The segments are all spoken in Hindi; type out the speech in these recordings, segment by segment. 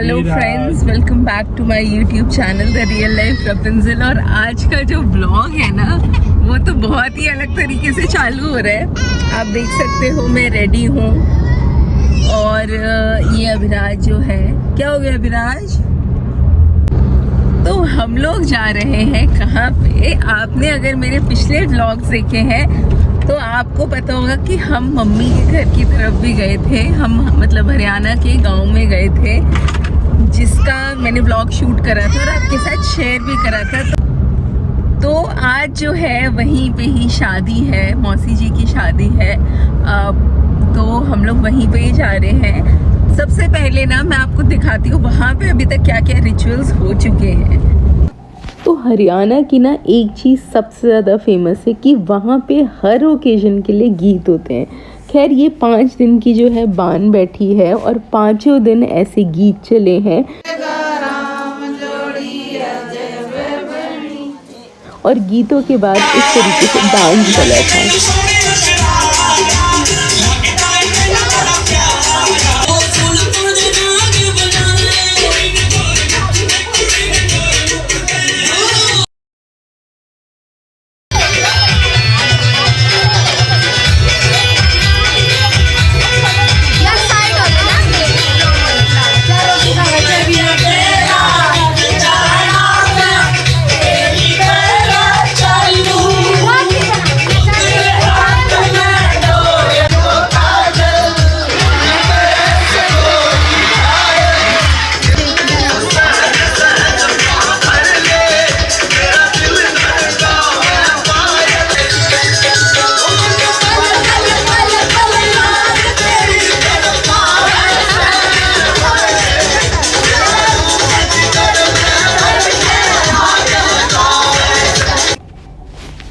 Hello friends, welcome back to my YouTube channel the real life Rapunzel. और आज का जो ब्लॉग है ना, वो तो बहुत ही अलग तरीके से चालू हो रहा है। आप देख सकते हो मैं रेडी हूँ और ये अभिराज जो है, क्या हो गया अभिराज? तो हम लोग जा रहे हैं कहाँ पे? आपने अगर मेरे पिछले व्लॉग्स देखे हैं तो आपको पता होगा कि हम मम्मी के घर की तरफ भी गए थे। हम मतलब हरियाणा के गांव में गए थे, जिसका मैंने व्लॉग शूट करा था और आपके साथ शेयर भी करा था। तो आज जो है वहीं पे ही शादी है, मौसी जी की शादी है। तो हम लोग वहीं पे ही जा रहे हैं। सबसे पहले ना मैं आपको दिखाती हूँ वहाँ पे अभी तक क्या क्या रिचुअल्स हो चुके हैं। तो हरियाणा की ना एक चीज़ सबसे ज़्यादा फेमस है कि वहाँ पे हर ओकेजन के लिए गीत होते हैं। खैर ये 5 दिन की जो है बान बैठी है और 5 दिन ऐसे गीत चले हैं। और गीतों के बाद इस तरीके से डांस चला था।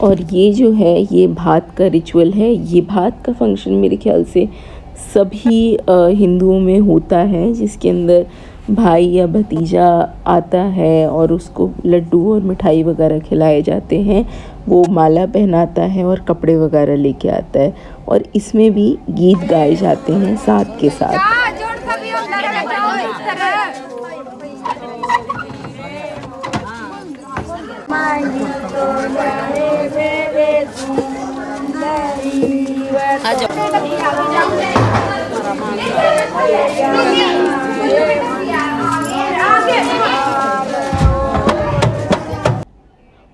और ये जो है ये भात का रिचुअल है। ये भात का फंक्शन मेरे ख्याल से सभी हिंदुओं में होता है, जिसके अंदर भाई या भतीजा आता है और उसको लड्डू और मिठाई वगैरह खिलाए जाते हैं। वो माला पहनाता है और कपड़े वगैरह लेके आता है और इसमें भी गीत गाए जाते हैं साथ के साथ।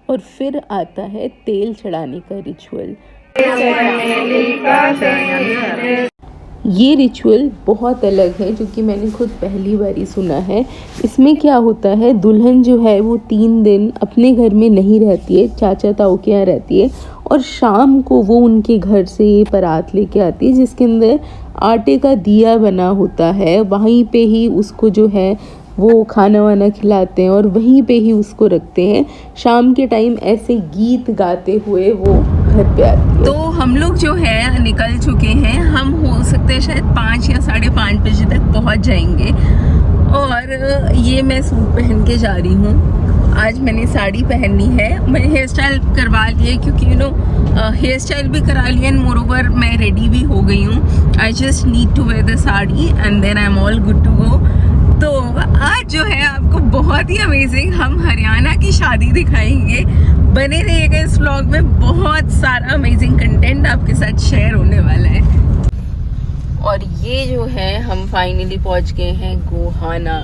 और फिर आता है तेल चढ़ाने का रिचुअल। ये रिचुअल बहुत अलग है, जो कि मैंने खुद पहली बार ही सुना है। इसमें क्या होता है, दुल्हन जो है वो 3 दिन अपने घर में नहीं रहती है, चाचा ताऊ के यहाँ रहती है और शाम को वो उनके घर से ये परात लेके आती है, जिसके अंदर आटे का दिया बना होता है। वहीं पे ही उसको जो है वो खाना वाना खिलाते हैं और वहीं पे ही उसको रखते हैं। शाम के टाइम ऐसे गीत गाते हुए वो घर पे आती है। तो हम लोग जो है निकल चुके हैं। हम हो सकते हैं शायद 5 या 5:30 बजे तक पहुंच जाएंगे। और ये मैं सूट पहन के जा रही हूँ। आज मैंने साड़ी पहननी है। मैंने हेयर स्टाइल करवा लिया क्योंकि हेयर स्टाइल भी करा लिया एंड मोरोवर मैं रेडी भी हो गई हूँ। I just need to wear the sari and then I am all good to go. तो आज जो है आपको बहुत ही अमेजिंग हम हरियाणा की शादी दिखाएंगे। बने रहिएगा इस व्लॉग में, बहुत सारा अमेजिंग कंटेंट आपके साथ शेयर होने वाला है। और ये जो है हम फाइनली पहुंच गए हैं गोहाना।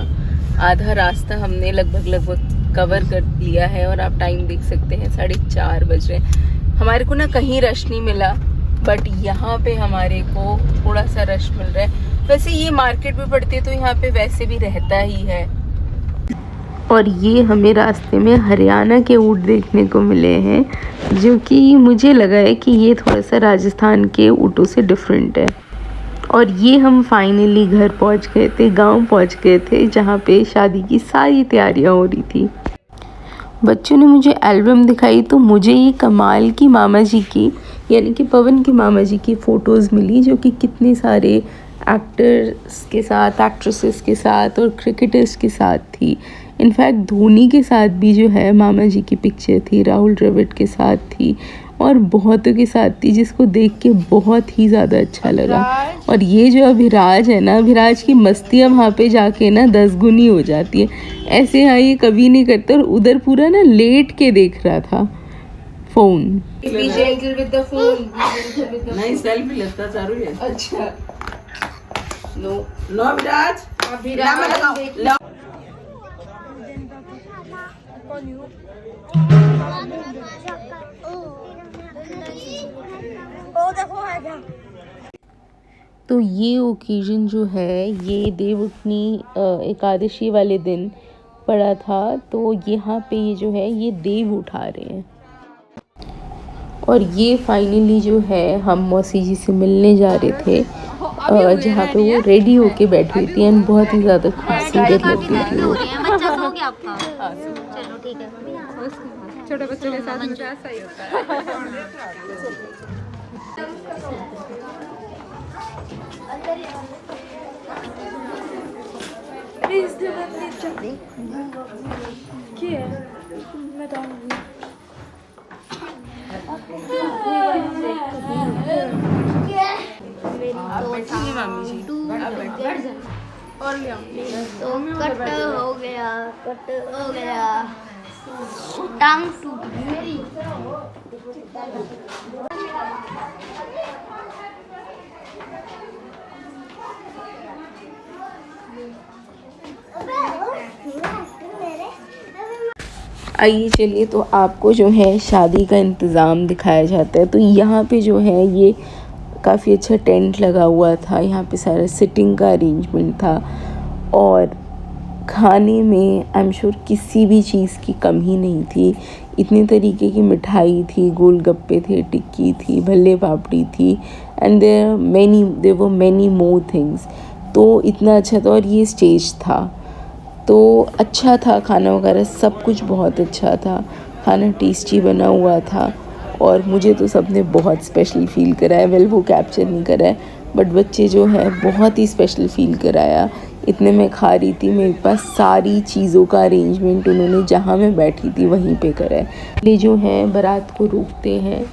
आधा रास्ता हमने लगभग कवर कर लिया है और आप टाइम देख सकते हैं 4:30 बज रहे हैं। हमारे को ना कहीं रश नहीं मिला, बट यहाँ पे हमारे को थोड़ा सा रश मिल रहा है। वैसे ये मार्केट में पड़ती है तो यहाँ पे वैसे भी रहता ही है। और ये हमें रास्ते में हरियाणा के ऊँट देखने को मिले हैं, जो कि मुझे लगा है कि ये थोड़ा सा राजस्थान के ऊँटों से डिफरेंट है। और ये हम फाइनली घर पहुँच गए थे, गांव पहुँच गए थे, जहाँ पे शादी की सारी तैयारियाँ हो रही थी। बच्चों ने मुझे एल्बम दिखाई तो मुझे ये कमाल की मामा जी की, यानी कि पवन के मामा जी की फ़ोटोज़ मिली, जो कि कितने सारे एक्टर्स के साथ, एक्ट्रेसेस के साथ और क्रिकेटर्स के साथ थी। इनफैक्ट धोनी के साथ भी जो है मामा जी की पिक्चर थी, राहुल द्रविड़ के साथ थी और बहुतों के साथ थी, जिसको देख के बहुत ही ज़्यादा अच्छा लगा। और ये जो अभिराज है ना, अभिराज की मस्तियाँ वहाँ पे जाके ना 10 गुनी हो जाती है। ऐसे यहाँ ये कभी नहीं करते और उधर पूरा ना लेट के देख रहा था फ़ोन। नहीं सेल्फी लेता चारू है। अच्छा नो लो अभिराज, तो ये ओकेजन जो है ये देवउठनी एकादशी वाले दिन पड़ा था। तो यहाँ पे ये जो है ये देव उठा रहे हैं। और ये फाइनली जो है हम मौसी जी से मिलने जा रहे थे, जहाँ पे वो रेडी होके बैठी हुई थी एंड बहुत ही ज़्यादा खूबसूरत लग रही थी वो। छोटे बच्चों के साथ मुझे ऐसा ही होता कट हो गया टांग टूट गई। आइए चलिए, तो आपको जो है शादी का इंतज़ाम दिखाया जाता है। तो यहाँ पे जो है ये काफ़ी अच्छा टेंट लगा हुआ था, यहाँ पे सारा सिटिंग का अरेंजमेंट था और खाने में आई एम श्योर किसी भी चीज़ की कमी नहीं थी। इतने तरीके की मिठाई थी, गोलगप्पे थे, टिक्की थी, भल्ले पापड़ी थी and there were many more things. तो इतना अच्छा था और ये स्टेज था तो अच्छा था, खाना वगैरह सब कुछ बहुत अच्छा था, खाना टेस्टी बना हुआ था और मुझे तो सबने बहुत स्पेशल फ़ील कराया। वेल वो कैप्चर नहीं कराया बट बच्चे जो है बहुत ही स्पेशल फ़ील कराया। इतने मैं खा रही थी, मेरे पास सारी चीज़ों का अरेंजमेंट उन्होंने जहाँ मैं बैठी थी वहीं पे करा है। ये जो है बारात को रोकते हैं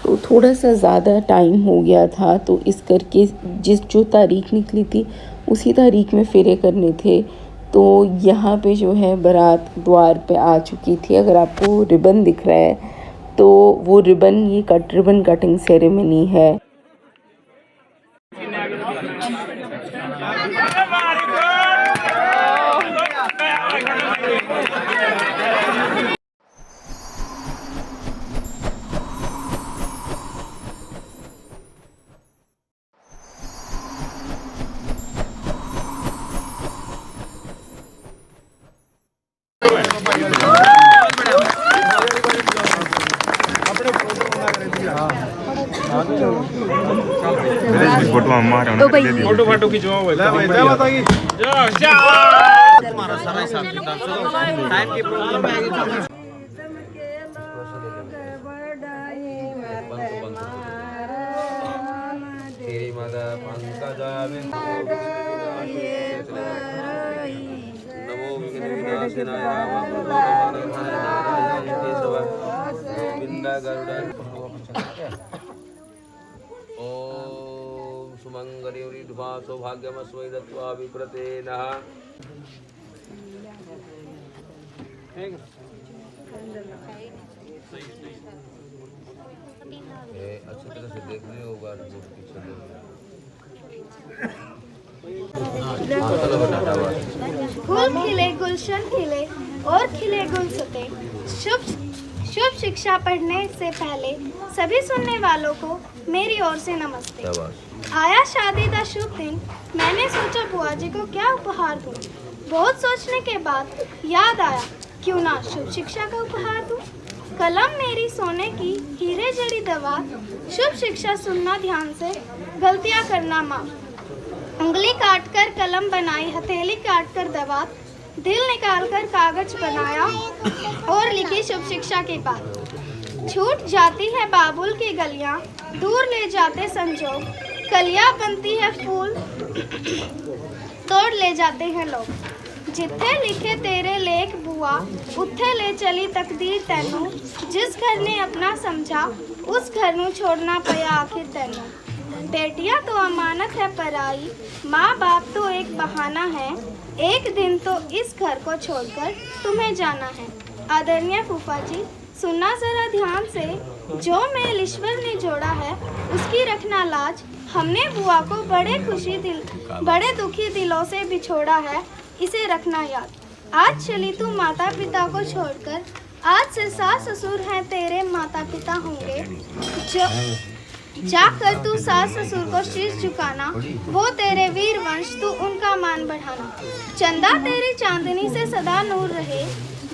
तो थोड़ा सा ज़्यादा टाइम हो गया था, तो इस करके जो तारीख निकली थी उसी तारीख में फेरे करने थे। तो यहाँ पे जो है बारात द्वार पे आ चुकी थी। अगर आपको रिबन दिख रहा है तो वो रिबन, ये रिबन कटिंग सेरेमनी है। फोटो फाटो खिंचवाओ टाइम की प्रॉब्लम है। तेरी माता पंकजा नमो विघ्नविनाशनाय गोविंद गरुड़ ओम सुमंगली ध्वा सौभाग्यमस्वै दत्वा विप्रते नः। अच्छी तरह से देख रहे होगा फूल खिले गुलशन खिले और खिले गुलसते। शुभ शिक्षा पढ़ने से पहले सभी सुनने वालों को मेरी ओर से नमस्ते। आया शादी का शुभ दिन, मैंने सोचा बुआ जी को क्या उपहार दूं। बहुत सोचने के बाद याद आया क्यों ना शुभ शिक्षा का उपहार दूं। कलम मेरी सोने की हीरे जड़ी दवा, शुभ शिक्षा सुनना ध्यान से, गलतियां करना माफ। उंगली काट कर कलम बनाई, हथेली काट कर दवा, दिल निकाल कर कागज बनाया और लिखी शुभ शिक्षा की बात। छूट जाती है बाबुल की गलियां, दूर ले जाते संजोग, कलियां बनती है फूल तोड़ ले जाते हैं लोग। जिथे लिखे तेरे लेख बुआ, उत्थे ले चली तकदीर तैनू। जिस घर ने अपना समझा, उस घर नू छोड़ना पया आखिर तैनू। बेटियां तो अमानत है पराई, माँ बाप तो एक बहाना है। एक दिन तो इस घर को छोड़कर तुम्हें जाना है। आदरणीय फूफा जी, सुनना जरा ध्यान से, जो मेल ईश्वर ने जोड़ा है उसकी रखना लाज। हमने बुआ को बड़े दुखी दिलों से बिछोड़ा है, इसे रखना याद। आज चली तू माता पिता को छोड़कर, आज से सास ससुर हैं तेरे माता पिता होंगे। जो जाकर तू सास ससुर को शीश झुकाना, वो तेरे वीर वंश तू उनका मान बढ़ाना। चंदा तेरी चांदनी से सदा नूर रहे,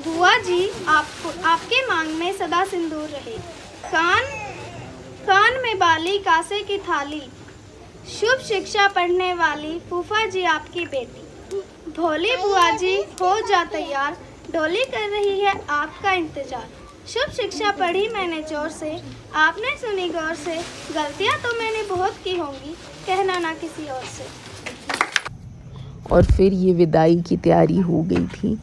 बुआ जी आपके मांग में सदा सिंदूर रहे। कान में बाली कासे की थाली, शुभ शिक्षा पढ़ने वाली फूफा जी आपकी बेटी। भोली बुआ जी हो जा तैयार, डोली कर रही है आपका इंतजार। शुभ शिक्षा पढ़ी मैंने जोर से, आपने सुनी गौर से। गलतियां तो मैंने बहुत की होंगी, कहना ना किसी और से। और फिर ये विदाई की तैयारी हो गई थी।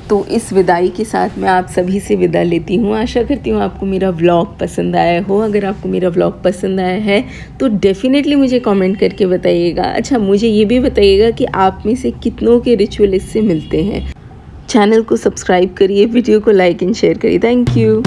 तो इस विदाई के साथ मैं आप सभी से विदा लेती हूँ। आशा करती हूँ आपको मेरा व्लॉग पसंद आया हो। अगर आपको मेरा व्लॉग पसंद आया है तो डेफ़िनेटली मुझे कमेंट करके बताइएगा। अच्छा, मुझे ये भी बताइएगा कि आप में से कितनों के रिचुअल इससे मिलते हैं। चैनल को सब्सक्राइब करिए, वीडियो को लाइक एंड शेयर करिए। Thank you.